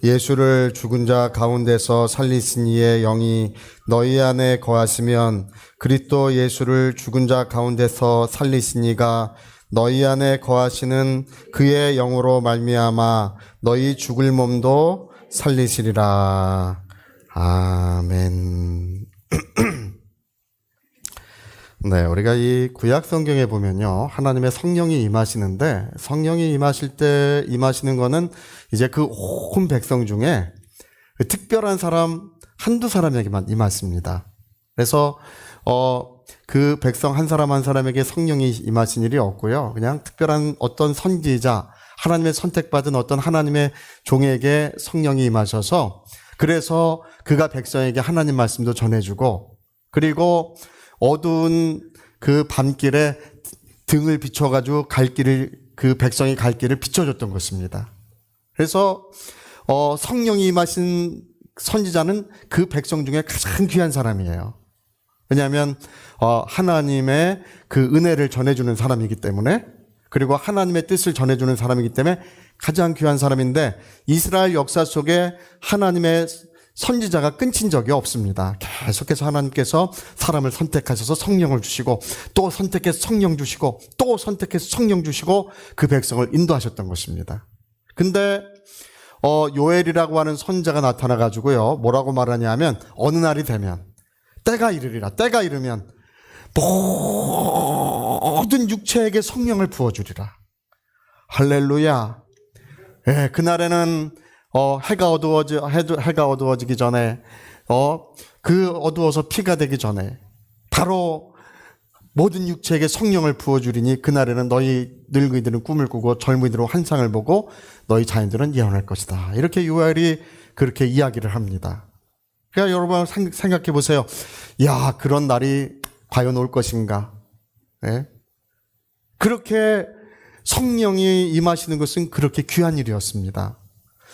예수를 죽은 자 가운데서 살리신 이의 영이 너희 안에 거하시면 그리스도 예수를 죽은 자 가운데서 살리신 이가 너희 안에 거하시는 그의 영으로 말미암아 너희 죽을 몸도 살리시리라. 아멘. 네, 우리가 이 구약 성경에 보면요, 하나님의 성령이 임하시는데, 성령이 임하실 때 임하시는 거는 이제 그 온 백성 중에 그 특별한 사람 한두 사람에게만 임하십니다. 그래서 그 백성 한 사람 한 사람에게 성령이 임하신 일이 없고요, 그냥 특별한 어떤 선지자, 하나님의 선택받은 어떤 하나님의 종에게 성령이 임하셔서, 그래서 그가 백성에게 하나님 말씀도 전해주고, 그리고 어두운 그 밤길에 등을 비춰가지고 그 백성이 갈 길을 비춰줬던 것입니다. 그래서 성령이 임하신 선지자는 그 백성 중에 가장 귀한 사람이에요. 왜냐하면 하나님의 그 은혜를 전해주는 사람이기 때문에, 그리고 하나님의 뜻을 전해주는 사람이기 때문에 가장 귀한 사람인데, 이스라엘 역사 속에 하나님의 선지자가 끊긴 적이 없습니다. 계속해서 하나님께서 사람을 선택하셔서 성령을 주시고, 또 선택해서 성령 주시고, 또 선택해서 성령 주시고, 그 백성을 인도하셨던 것입니다. 근데 요엘이라고 하는 선지자가 나타나가지고요, 뭐라고 말하냐면, 어느 날이 되면, 때가 이르리라, 때가 이르면 모든 육체에게 성령을 부어주리라. 할렐루야. 예, 그날에는 해가 어두워지기 전에, 그 어두워서 피가 되기 전에 바로 모든 육체에게 성령을 부어주리니 그날에는 너희 늙은이들은 꿈을 꾸고 젊은이들은 환상을 보고 너희 자녀들은 예언할 것이다. 이렇게 요엘이 그렇게 이야기를 합니다. 그러니까 여러분 생각해 보세요. 야, 그런 날이 과연 올 것인가? 네? 그렇게 성령이 임하시는 것은 그렇게 귀한 일이었습니다.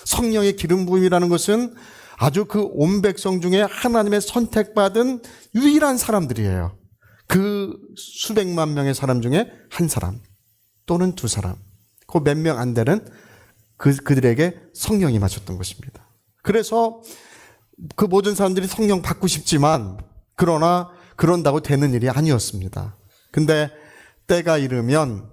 성령의 기름 부음이라는 것은 아주 그 온 백성 중에 하나님의 선택받은 유일한 사람들이에요. 그 수백만 명의 사람 중에 한 사람 또는 두 사람, 그 몇 명 안 되는 그들에게 성령이 임하셨던 것입니다. 그래서 그 모든 사람들이 성령 받고 싶지만, 그러나 그런다고 되는 일이 아니었습니다. 근데 때가 이르면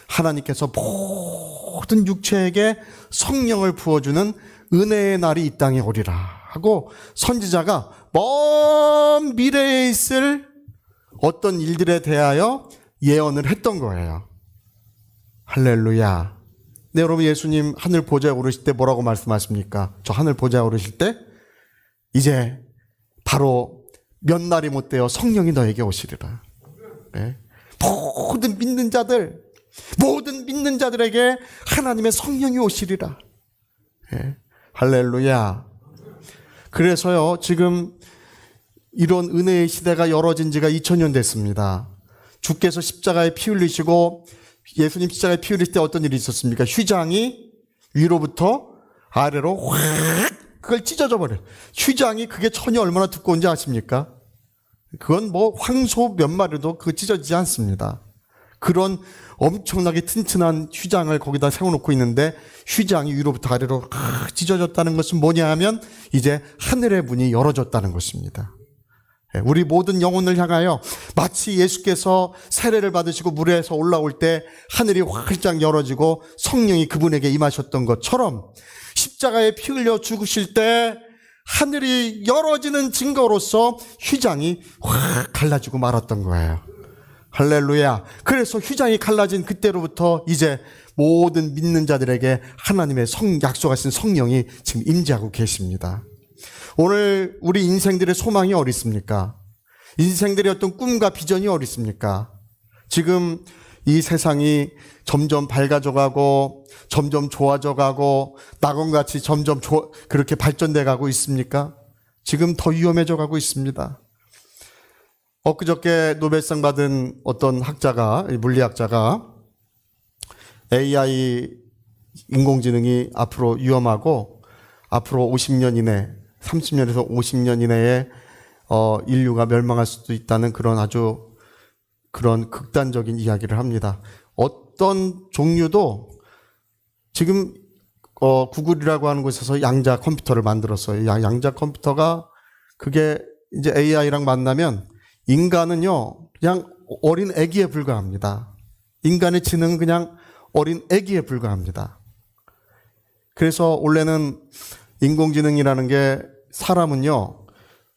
하나님께서 모든 육체에게 성령을 부어주는 은혜의 날이 이 땅에 오리라 하고, 선지자가 먼 미래에 있을 어떤 일들에 대하여 예언을 했던 거예요. 할렐루야. 네, 여러분, 예수님 하늘 보좌에 오르실 때 뭐라고 말씀하십니까? 저 하늘 보좌에 오르실 때 이제 바로 몇 날이 못 되어 성령이 너에게 오시리라. 네. 모든 믿는 자들에게 하나님의 성령이 오시리라. 네. 할렐루야. 그래서요, 지금 이런 은혜의 시대가 열어진 지가 2000년 됐습니다. 주께서 십자가에 피 흘리시고, 예수님 십자가에 피 흘릴 때 어떤 일이 있었습니까? 휘장이 위로부터 아래로 확 그걸 찢어져 버려요. 휘장이 그게 천이 얼마나 두꺼운지 아십니까? 그건 뭐 황소 몇 마리도 그거 찢어지지 않습니다. 그런 엄청나게 튼튼한 휘장을 거기다 세워놓고 있는데, 휘장이 위로부터 아래로 찢어졌다는 것은 뭐냐 하면 이제 하늘의 문이 열어졌다는 것입니다. 우리 모든 영혼을 향하여 마치 예수께서 세례를 받으시고 물에서 올라올 때 하늘이 활짝 열어지고 성령이 그분에게 임하셨던 것처럼, 십자가에 피 흘려 죽으실 때 하늘이 열어지는 증거로서 휘장이 확 갈라지고 말았던 거예요. 할렐루야. 그래서 휘장이 갈라진 그때로부터 이제 모든 믿는 자들에게 하나님의 약속하신 성령이 지금 임재하고 계십니다. 오늘 우리 인생들의 소망이 어디 있습니까? 인생들의 어떤 꿈과 비전이 어디 있습니까? 지금 이 세상이 점점 밝아져가고 점점 좋아져가고 낙원같이 점점 그렇게 발전돼 가고 있습니까? 지금 더 위험해져 가고 있습니다. 엊그저께 노벨상 받은 어떤 학자가, 물리학자가 AI 인공지능이 앞으로 위험하고 앞으로 50년 이내, 30년에서 50년 이내에 인류가 멸망할 수도 있다는 그런 아주 그런 극단적인 이야기를 합니다. 어떤 종류도 지금 구글이라고 하는 곳에서 양자 컴퓨터를 만들었어요. 양자 컴퓨터가 그게 이제 AI랑 만나면 인간은요, 그냥 어린 아기에 불과합니다. 인간의 지능은 그냥 어린 아기에 불과합니다. 그래서 원래는 인공지능이라는 게 사람은요,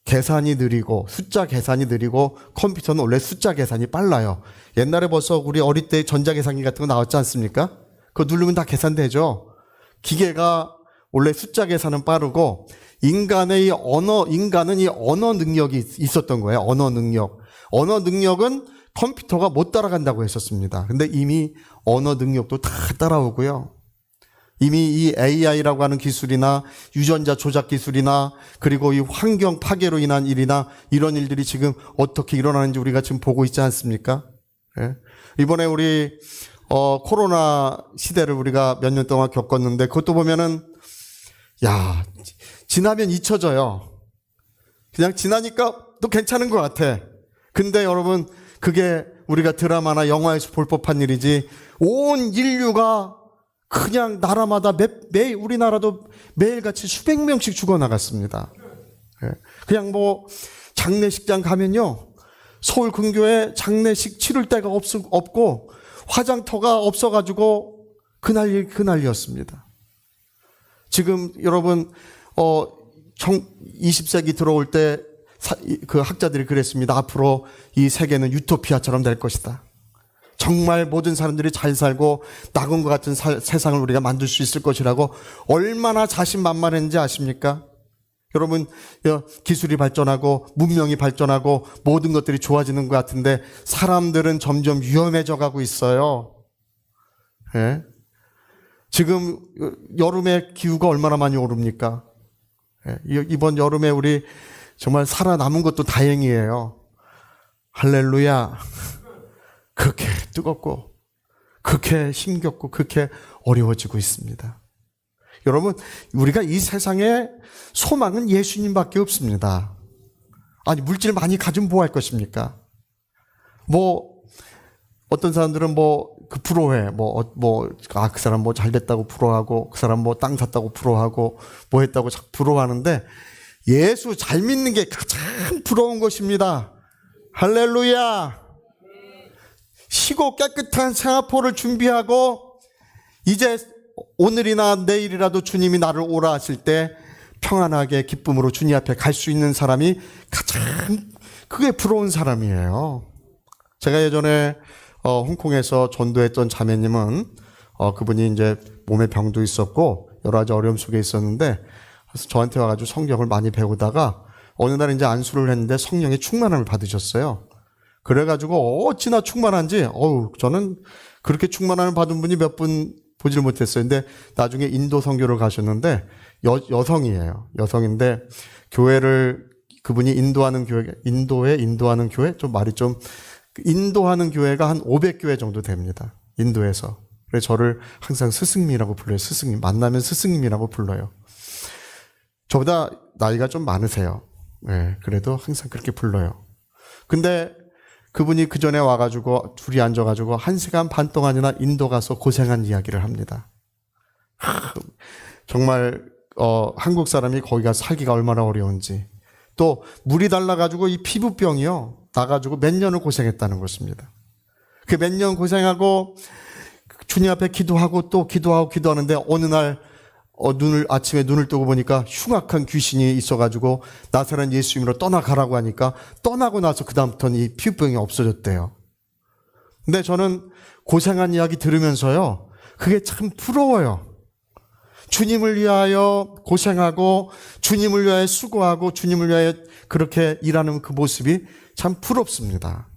계산이 느리고 숫자 계산이 느리고 컴퓨터는 원래 숫자 계산이 빨라요. 옛날에 벌써 우리 어릴 때 전자계산기 같은 거 나왔지 않습니까? 그거 누르면 다 계산되죠. 기계가 원래 숫자 계산은 빠르고 인간은 이 언어 능력이 있었던 거예요. 언어 능력은 컴퓨터가 못 따라간다고 했었습니다. 근데 이미 언어 능력도 다 따라오고요. 이미 이 AI라고 하는 기술이나 유전자 조작 기술이나 그리고 이 환경 파괴로 인한 일이나 이런 일들이 지금 어떻게 일어나는지 우리가 지금 보고 있지 않습니까? 예. 이번에 우리 코로나 시대를 우리가 몇 년 동안 겪었는데 그것도 보면은 지나면 잊혀져요. 그냥 지나니까 또 괜찮은 것 같아. 근데 여러분 그게 우리가 드라마나 영화에서 볼 법한 일이지 온 인류가 그냥 나라마다 매일 우리나라도 매일같이 수백 명씩 죽어나갔습니다. 그냥 뭐 장례식장 가면요. 서울 근교에 장례식 치를 데가 없고 화장터가 없어가지고 그 난리였습니다. 지금 여러분 20세기 들어올 때 그 학자들이 그랬습니다. 앞으로 이 세계는 유토피아처럼 될 것이다. 정말 모든 사람들이 잘 살고 낙원과 같은 세상을 우리가 만들 수 있을 것이라고 얼마나 자신만만했는지 아십니까? 여러분 기술이 발전하고 문명이 발전하고 모든 것들이 좋아지는 것 같은데 사람들은 점점 위험해져 가고 있어요. 예? 지금 여름에 기후가 얼마나 많이 오릅니까? 예? 이번 여름에 우리 정말 살아남은 것도 다행이에요. 할렐루야. 그렇게 뜨겁고 그렇게 힘겹고 그렇게 어려워지고 있습니다. 여러분 우리가 이 세상에 소망은 예수님밖에 없습니다. 아니 물질 많이 가지면 뭐 할 것입니까? 어떤 사람들은 그 부러워해. 그 사람 잘 됐다고 부러워하고 그 사람 땅 샀다고 부러워하고 뭐 했다고 자꾸 부러워하는데 예수 잘 믿는 게 가장 부러운 것입니다. 할렐루야. 시고 깨끗한 생화포를 준비하고 이제 오늘이나 내일이라도 주님이 나를 오라 하실 때 평안하게 기쁨으로 주님 앞에 갈 수 있는 사람이 가장 그게 부러운 사람이에요. 제가 예전에 홍콩에서 전도했던 자매님은 그분이 이제 몸에 병도 있었고 여러 가지 어려움 속에 있었는데 그래서 저한테 와가지고 성경을 많이 배우다가 어느 날 이제 안수를 했는데 성령의 충만함을 받으셨어요. 그래가지고 어찌나 충만한지 저는 그렇게 충만함을 받은 분이 몇 분 보지를 못했어요. 근데 나중에 인도 선교를 가셨는데 여성이에요. 여성인데 교회를 그분이 인도하는 교회 좀 말이 좀 인도하는 교회가 한 500교회 정도 됩니다. 인도에서. 그래서 저를 항상 스승님이라고 불러요. 스승님. 만나면 스승님이라고 불러요. 저보다 나이가 좀 많으세요. 네, 그래도 항상 그렇게 불러요. 근데 그분이 그 전에 와가지고 둘이 앉아가지고 1시간 반 동안이나 인도 가서 고생한 이야기를 합니다. 정말 한국 사람이 거기 가서 살기가 얼마나 어려운지. 또 물이 달라가지고 이 피부병이요 나가지고 몇 년을 고생했다는 것입니다. 그 몇 년 고생하고 주님 앞에 기도하고 또 기도하는데 어느 날 아침에 눈을 뜨고 보니까 흉악한 귀신이 있어가지고 나사렛 예수님으로 떠나가라고 하니까 떠나고 나서 그 다음부터는 이 피부병이 없어졌대요. 근데 저는 고생한 이야기 들으면서요 그게 참 부러워요. 주님을 위하여 고생하고 주님을 위하여 수고하고 주님을 위하여 그렇게 일하는 그 모습이 참 부럽습니다.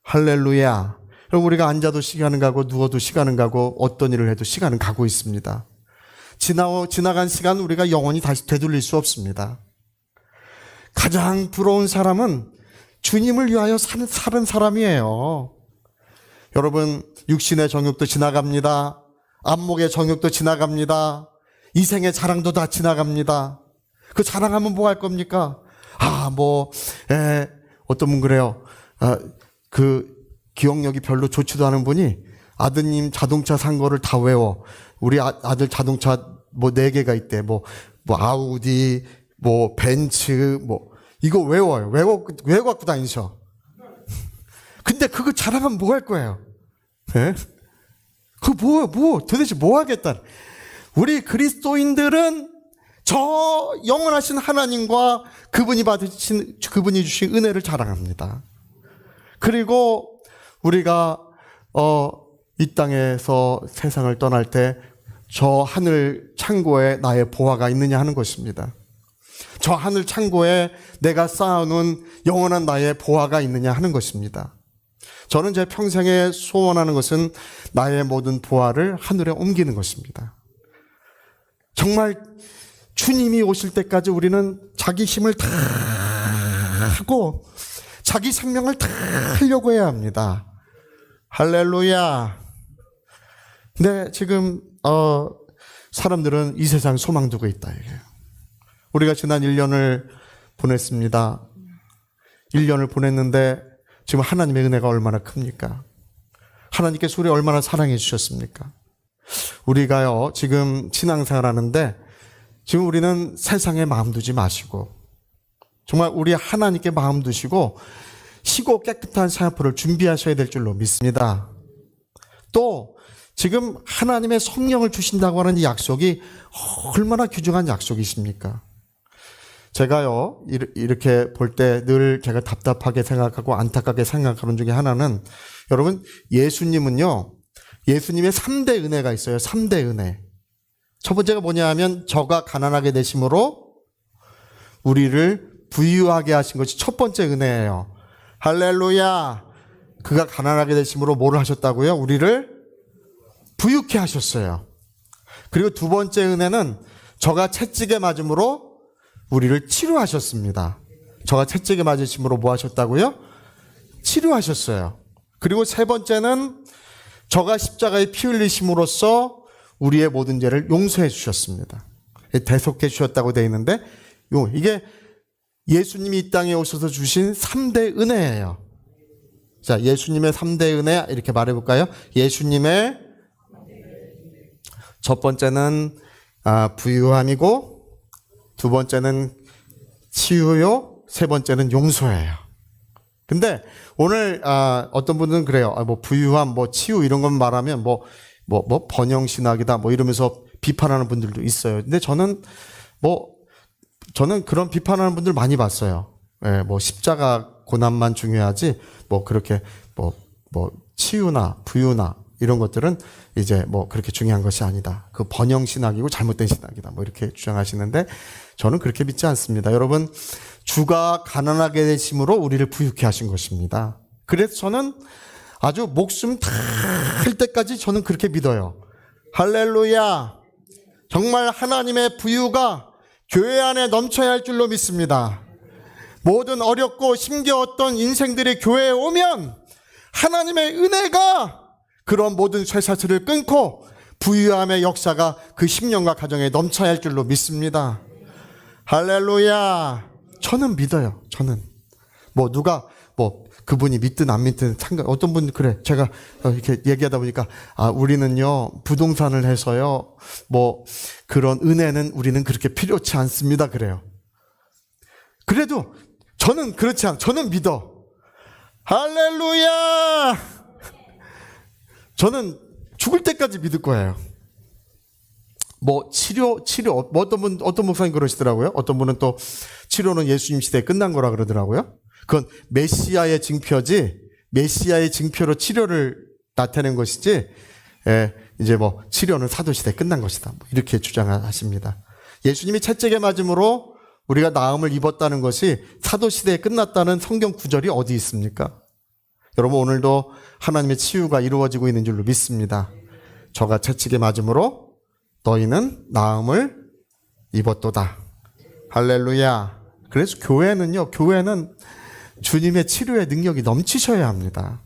할렐루야. 그럼 우리가 앉아도 시간은 가고 누워도 시간은 가고 어떤 일을 해도 시간은 가고 있습니다. 지나간 시간 우리가 영원히 다시 되돌릴 수 없습니다. 가장 부러운 사람은 주님을 위하여 사는 사람이에요. 여러분 육신의 정욕도 지나갑니다. 안목의 정욕도 지나갑니다. 이생의 자랑도 다 지나갑니다. 그 자랑하면 뭐 할 겁니까? 어떤 분 그래요. 그 기억력이 별로 좋지도 않은 분이 아드님 자동차 산 거를 다 외워. 우리 아들 자동차 뭐 4개가 있대. 뭐 아우디, 뭐 벤츠, 뭐 이거 외워요. 외워 갖고 다니셔. 근데 그거 자랑하면 뭐 할 거예요? 예? 도대체 뭐 하겠다. 우리 그리스도인들은 저 영원하신 하나님과 그분이 주신 은혜를 자랑합니다. 그리고 우리가 이 땅에서 세상을 떠날 때 저 하늘 창고에 나의 보화가 있느냐 하는 것입니다. 저 하늘 창고에 내가 쌓아놓은 영원한 나의 보화가 있느냐 하는 것입니다. 저는 제 평생에 소원하는 것은 나의 모든 보화를 하늘에 옮기는 것입니다. 정말 주님이 오실 때까지 우리는 자기 힘을 다 하고 자기 생명을 다 하려고 해야 합니다. 할렐루야. 근데 지금 사람들은 이 세상 소망 두고 있다 이게요. 우리가 지난 1년을 보냈습니다. 1년을 보냈는데 지금 하나님의 은혜가 얼마나 큽니까? 하나님께서 우리 얼마나 사랑해 주셨습니까? 우리가요 지금 신앙생활 하는데 지금 우리는 세상에 마음 두지 마시고 정말 우리 하나님께 마음 두시고 희고 깨끗한 사역을 준비하셔야 될 줄로 믿습니다. 또 지금 하나님의 성령을 주신다고 하는 이 약속이 얼마나 귀중한 약속이십니까? 제가요 이렇게 볼 때 늘 제가 답답하게 생각하고 안타깝게 생각하는 중에 하나는 여러분 예수님은요 예수님의 3대 은혜가 있어요. 3대 은혜. 첫 번째가 뭐냐 하면 저가 가난하게 되심으로 우리를 부유하게 하신 것이 첫 번째 은혜예요. 할렐루야. 그가 가난하게 되심으로 뭐를 하셨다고요? 우리를 부유케 하셨어요. 그리고 두 번째 은혜는 저가 채찍에 맞음으로 우리를 치료하셨습니다. 저가 채찍에 맞으심으로 뭐 하셨다고요? 치료하셨어요. 그리고 세 번째는 저가 십자가에 피 흘리심으로써 우리의 모든 죄를 용서해 주셨습니다. 대속해 주셨다고 되어 있는데 이게 예수님이 이 땅에 오셔서 주신 3대 은혜예요. 자, 예수님의 3대 은혜 이렇게 말해볼까요? 예수님의 첫 번째는 부유함이고 두 번째는 치유요, 세 번째는 용서예요. 근데 오늘 어떤 분들은 그래요. 뭐 부유함, 뭐 치유 이런 것 말하면 뭐 번영신학이다 뭐 이러면서 비판하는 분들도 있어요. 근데 저는 그런 비판하는 분들 많이 봤어요. 예, 뭐 십자가 고난만 중요하지 뭐 그렇게 뭐 치유나 부유나 이런 것들은 이제 뭐 그렇게 중요한 것이 아니다. 그 번영신학이고 잘못된 신학이다. 뭐 이렇게 주장하시는데 저는 그렇게 믿지 않습니다. 여러분, 주가 가난하게 되심으로 우리를 부유케 하신 것입니다. 그래서 저는 아주 목숨 다 할 때까지 저는 그렇게 믿어요. 할렐루야. 정말 하나님의 부유가 교회 안에 넘쳐야 할 줄로 믿습니다. 모든 어렵고 힘겨웠던 인생들이 교회에 오면 하나님의 은혜가 그런 모든 쇠사슬을 끊고 부유함의 역사가 그 10년과 가정에 넘쳐야 할 줄로 믿습니다. 할렐루야. 저는 믿어요. 저는 누가 그분이 믿든 안 믿든 어떤 분 그래 제가 이렇게 얘기하다 보니까 우리는요 부동산을 해서요 그런 은혜는 우리는 그렇게 필요치 않습니다 그래요. 그래도 저는 그렇지 않아. 저는 믿어. 할렐루야. 저는 죽을 때까지 믿을 거예요. 치료 어떤 목사님 그러시더라고요. 어떤 분은 또 치료는 예수님 시대에 끝난 거라 그러더라고요. 그건 메시아의 증표지, 메시아의 증표로 치료를 나타낸 것이지, 이제 치료는 사도시대에 끝난 것이다. 이렇게 주장하십니다. 예수님이 채찍에 맞음으로 우리가 나음을 입었다는 것이 사도시대에 끝났다는 성경 구절이 어디 있습니까? 여러분, 오늘도 하나님의 치유가 이루어지고 있는 줄로 믿습니다. 저가 채찍에 맞음으로 너희는 나음을 입었도다. 할렐루야. 그래서 교회는 주님의 치료의 능력이 넘치셔야 합니다.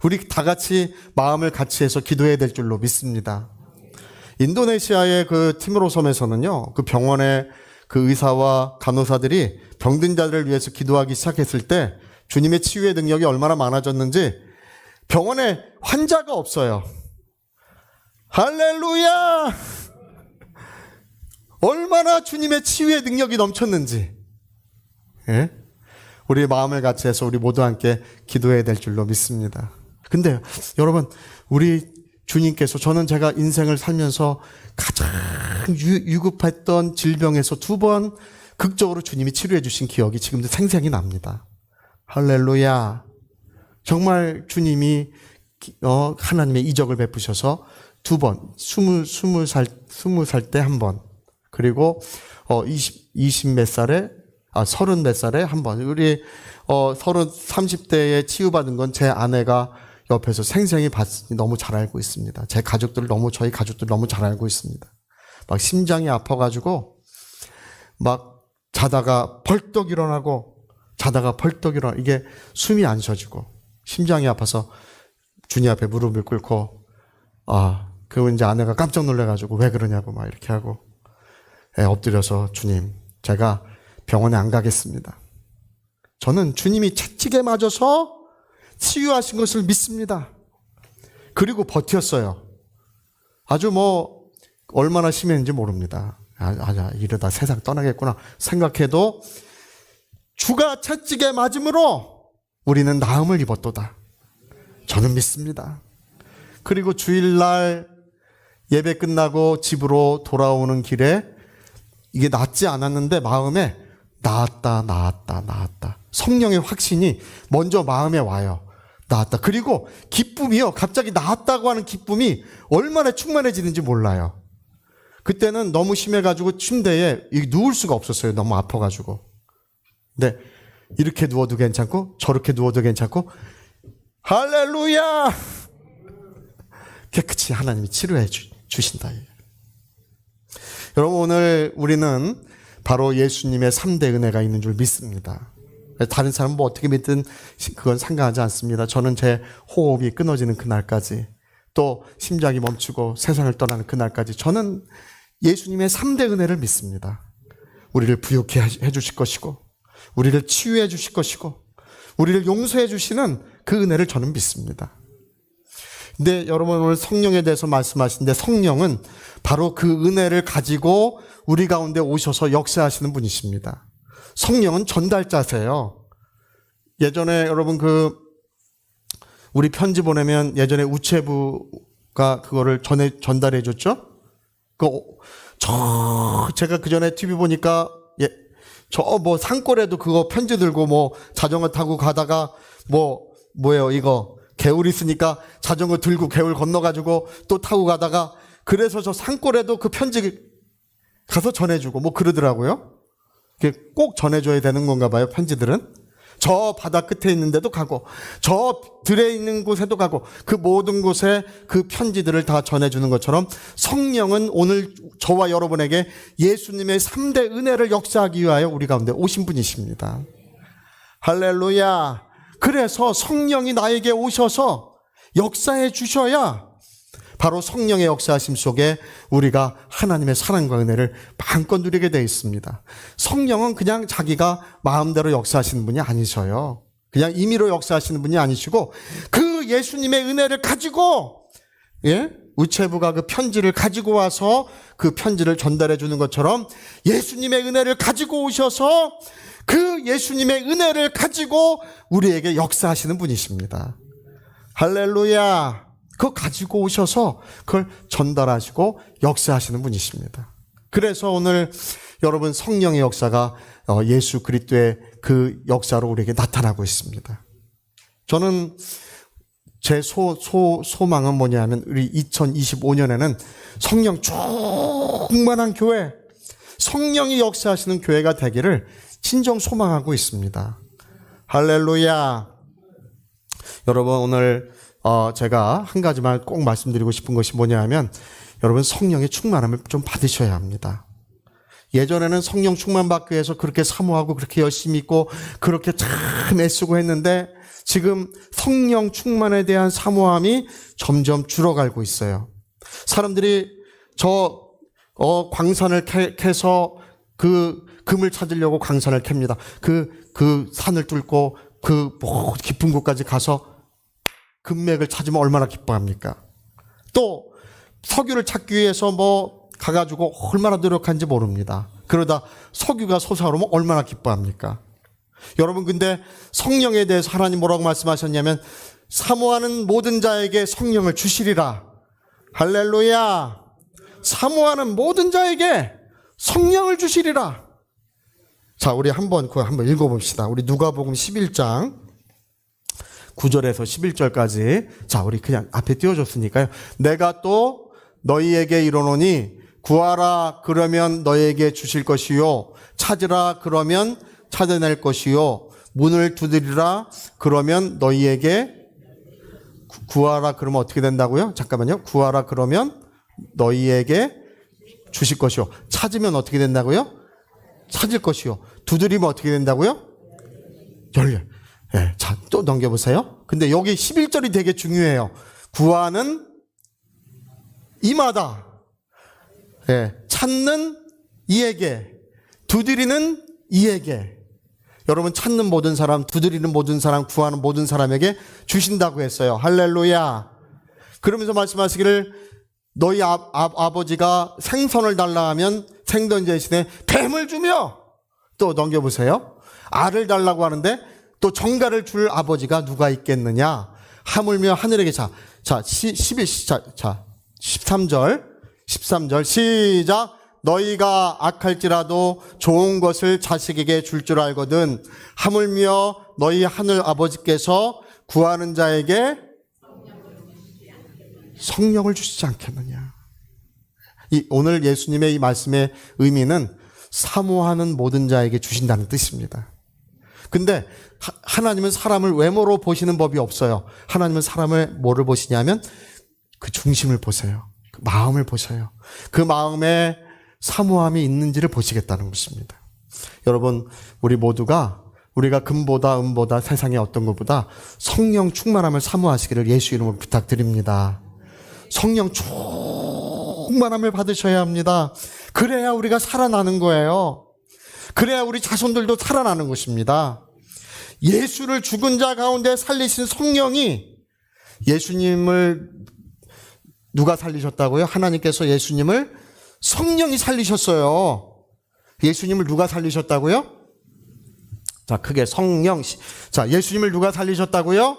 우리 다 같이 마음을 같이 해서 기도해야 될 줄로 믿습니다. 인도네시아의 그 티모로 섬에서는요, 그 병원의 그 의사와 간호사들이 병든 자들을 위해서 기도하기 시작했을 때 주님의 치유의 능력이 얼마나 많아졌는지 병원에 환자가 없어요. 할렐루야! 얼마나 주님의 치유의 능력이 넘쳤는지. 예? 우리 마음을 같이 해서 우리 모두 함께 기도해야 될 줄로 믿습니다. 근데 여러분, 우리 주님께서, 저는 제가 인생을 살면서 가장 위급했던 질병에서 2번 극적으로 주님이 치료해 주신 기억이 지금도 생생히 납니다. 할렐루야. 정말 주님이 하나님의 이적을 베푸셔서 2번, 20살 때 1번, 그리고 20 몇 살에 30 몇 살에 1번. 우리 30대에 치유받은 건 제 아내가 옆에서 생생히 봤으니 너무 잘 알고 있습니다. 저희 가족들 너무 잘 알고 있습니다. 막 심장이 아파가지고 막 자다가 벌떡 일어나고 이게 숨이 안 쉬어지고 심장이 아파서 주님 앞에 무릎을 꿇고 그리고 이제 아내가 깜짝 놀래가지고 왜 그러냐고 막 이렇게 하고 엎드려서 주님, 제가 병원에 안 가겠습니다. 저는 주님이 채찍에 맞아서 치유하신 것을 믿습니다. 그리고 버텼어요. 아주 얼마나 심했는지 모릅니다. 이러다 세상 떠나겠구나 생각해도 주가 채찍에 맞음으로 우리는 나음을 입었도다. 저는 믿습니다. 그리고 주일날 예배 끝나고 집으로 돌아오는 길에 이게 낫지 않았는데 마음에 나았다. 성령의 확신이 먼저 마음에 와요. 나았다. 그리고 기쁨이요. 갑자기 나았다고 하는 기쁨이 얼마나 충만해지는지 몰라요. 그때는 너무 심해가지고 침대에 누울 수가 없었어요. 너무 아파가지고. 근데 이렇게 누워도 괜찮고 저렇게 누워도 괜찮고 할렐루야! 깨끗이 하나님이 치료해 주신다. 여러분, 오늘 우리는 바로 예수님의 3대 은혜가 있는 줄 믿습니다. 다른 사람은 어떻게 믿든 그건 상관하지 않습니다. 저는 제 호흡이 끊어지는 그날까지, 또 심장이 멈추고 세상을 떠나는 그날까지 저는 예수님의 3대 은혜를 믿습니다. 우리를 부유케 해주실 것이고, 우리를 치유해 주실 것이고, 우리를 용서해 주시는 그 은혜를 저는 믿습니다. 근데 여러분, 오늘 성령에 대해서 말씀하시는데, 성령은 바로 그 은혜를 가지고 우리 가운데 오셔서 역사하시는 분이십니다. 성령은 전달자세요. 예전에 여러분 우리 편지 보내면 예전에 우체부가 그거를 전달해 줬죠? 제가 그 전에 TV 보니까 산골에도 그거 편지 들고 자전거 타고 가다가 뭐예요 이거 개울 있으니까 자전거 들고 개울 건너가지고 또 타고 가다가, 그래서 저 산골에도 그 편지 가서 전해주고 그러더라고요. 꼭 전해줘야 되는 건가 봐요, 편지들은. 저 바다 끝에 있는데도 가고, 저 들에 있는 곳에도 가고, 그 모든 곳에 그 편지들을 다 전해주는 것처럼 성령은 오늘 저와 여러분에게 예수님의 3대 은혜를 역사하기 위하여 우리 가운데 오신 분이십니다. 할렐루야. 그래서 성령이 나에게 오셔서 역사해 주셔야 바로 성령의 역사하심 속에 우리가 하나님의 사랑과 은혜를 마음껏 누리게 되어 있습니다. 성령은 그냥 자기가 마음대로 역사하시는 분이 아니셔요. 그냥 임의로 역사하시는 분이 아니시고, 그 예수님의 은혜를 가지고, 우체부가 그 편지를 가지고 와서 그 편지를 전달해 주는 것처럼 예수님의 은혜를 가지고 오셔서 그 예수님의 은혜를 가지고 우리에게 역사하시는 분이십니다. 할렐루야. 그거 가지고 오셔서 그걸 전달하시고 역사하시는 분이십니다. 그래서 오늘 여러분, 성령의 역사가 예수 그리스도의 그 역사로 우리에게 나타나고 있습니다. 저는 제 소망은 뭐냐면, 우리 2025년에는 성령 충만한 교회, 성령이 역사하시는 교회가 되기를 진정 소망하고 있습니다. 할렐루야. 여러분, 오늘 제가 한 가지만 꼭 말씀드리고 싶은 것이 뭐냐면, 여러분, 성령의 충만함을 좀 받으셔야 합니다. 예전에는 성령 충만 받기 위해서 그렇게 사모하고 그렇게 열심히 있고 그렇게 참 애쓰고 했는데, 지금 성령 충만에 대한 사모함이 점점 줄어가고 있어요. 사람들이 광산을 캐서 그 금을 찾으려고 광산을 캡니다. 그 산을 뚫고 깊은 곳까지 가서 금맥을 찾으면 얼마나 기뻐합니까? 또 석유를 찾기 위해서 가가지고 얼마나 노력한지 모릅니다. 그러다 석유가 솟아오르면 얼마나 기뻐합니까? 여러분, 근데 성령에 대해서 하나님 뭐라고 말씀하셨냐면 사모하는 모든 자에게 성령을 주시리라. 할렐루야. 사모하는 모든 자에게 성령을 주시리라. 자, 우리 한번 읽어봅시다. 우리 누가복음 11장 9절에서 11절까지. 자, 우리 그냥 앞에 띄워줬으니까요. 내가 또 너희에게 이르노니 구하라 그러면 너희에게 주실 것이요, 찾으라 그러면 찾아낼 것이요, 문을 두드리라 그러면 너희에게, 구하라 그러면 어떻게 된다고요? 잠깐만요. 구하라 그러면 너희에게 주실 것이요, 찾으면 어떻게 된다고요? 찾을 것이요, 두드리면 어떻게 된다고요? 열려. 네, 자, 또 넘겨보세요. 근데 여기 11절이 되게 중요해요. 구하는 이마다, 찾는 이에게, 두드리는 이에게. 여러분, 찾는 모든 사람, 두드리는 모든 사람, 구하는 모든 사람에게 주신다고 했어요. 할렐루야. 그러면서 말씀하시기를 너희 아버지가 생선을 달라 하면 생선 대신에 뱀을 주며, 또 넘겨보세요. 알을 달라고 하는데 또 정갈을 줄 아버지가 누가 있겠느냐. 하물며 하늘에게. 자, 13절 시작. 너희가 악할지라도 좋은 것을 자식에게 줄 줄 알거든 하물며 너희 하늘 아버지께서 구하는 자에게 성령을 주시지 않겠느냐. 오늘 예수님의 이 말씀의 의미는 사모하는 모든 자에게 주신다는 뜻입니다. 근데 하나님은 사람을 외모로 보시는 법이 없어요. 하나님은 사람을 뭐를 보시냐면 그 중심을 보세요. 그 마음을 보셔요. 그 마음에 사모함이 있는지를 보시겠다는 것입니다. 여러분, 우리 모두가 우리가 금보다 은보다 세상의 어떤 것보다 성령 충만함을 사모하시기를 예수 이름으로 부탁드립니다. 성령 충만함을 받으셔야 합니다. 그래야 우리가 살아나는 거예요. 그래야 우리 자손들도 살아나는 것입니다. 예수를 죽은 자 가운데 살리신 성령이, 예수님을 누가 살리셨다고요? 하나님께서 예수님을, 성령이 살리셨어요. 예수님을 누가 살리셨다고요? 자, 크게 성령. 자, 예수님을 누가 살리셨다고요?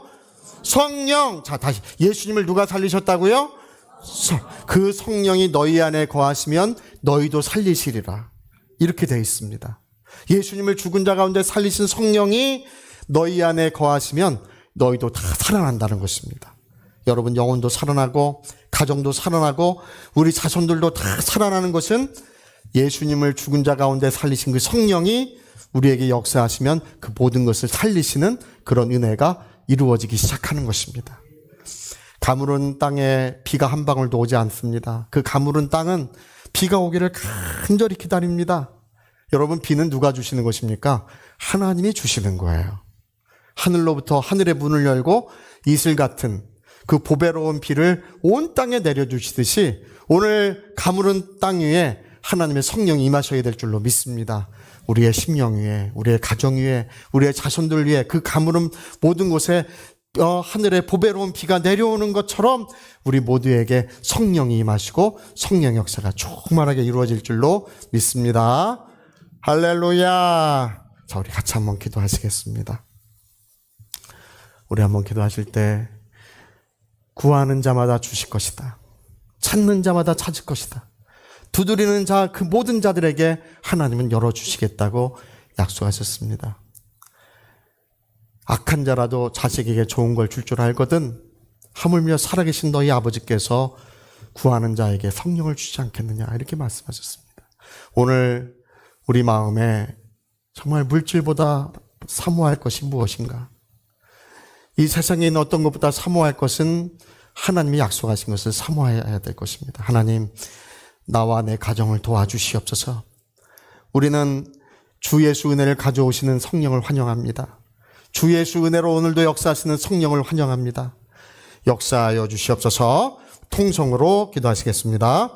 성령. 자, 다시. 예수님을 누가 살리셨다고요? 그 성령이 너희 안에 거하시면 너희도 살리시리라. 이렇게 되어 있습니다. 예수님을 죽은 자 가운데 살리신 성령이 너희 안에 거하시면 너희도 다 살아난다는 것입니다. 여러분, 영혼도 살아나고 가정도 살아나고 우리 자손들도 다 살아나는 것은 예수님을 죽은 자 가운데 살리신 그 성령이 우리에게 역사하시면 그 모든 것을 살리시는 그런 은혜가 이루어지기 시작하는 것입니다. 가물은 땅에 비가 한 방울도 오지 않습니다. 그 가물은 땅은 비가 오기를 간절히 기다립니다. 여러분, 비는 누가 주시는 것입니까? 하나님이 주시는 거예요. 하늘로부터 하늘의 문을 열고 이슬 같은 그 보배로운 비를 온 땅에 내려주시듯이 오늘 가물은 땅 위에 하나님의 성령이 임하셔야 될 줄로 믿습니다. 우리의 심령 위에, 우리의 가정 위에, 우리의 자손들 위에 그 가물은 모든 곳에 하늘의 보배로운 비가 내려오는 것처럼 우리 모두에게 성령이 임하시고 성령 역사가 충만하게 이루어질 줄로 믿습니다. 할렐루야. 자, 우리 같이 한번 기도하시겠습니다. 우리 한번 기도하실 때 구하는 자마다 주실 것이다. 찾는 자마다 찾을 것이다. 두드리는 자, 그 모든 자들에게 하나님은 열어주시겠다고 약속하셨습니다. 악한 자라도 자식에게 좋은 걸 줄 줄 알거든 하물며 살아계신 너희 아버지께서 구하는 자에게 성령을 주지 않겠느냐, 이렇게 말씀하셨습니다. 오늘 우리 마음에 정말 물질보다 사모할 것이 무엇인가? 이 세상에 있는 어떤 것보다 사모할 것은 하나님이 약속하신 것을 사모해야 될 것입니다. 하나님, 나와 내 가정을 도와주시옵소서. 우리는 주 예수 은혜를 가져오시는 성령을 환영합니다. 주 예수 은혜로 오늘도 역사하시는 성령을 환영합니다. 역사하여 주시옵소서. 통성으로 기도하시겠습니다.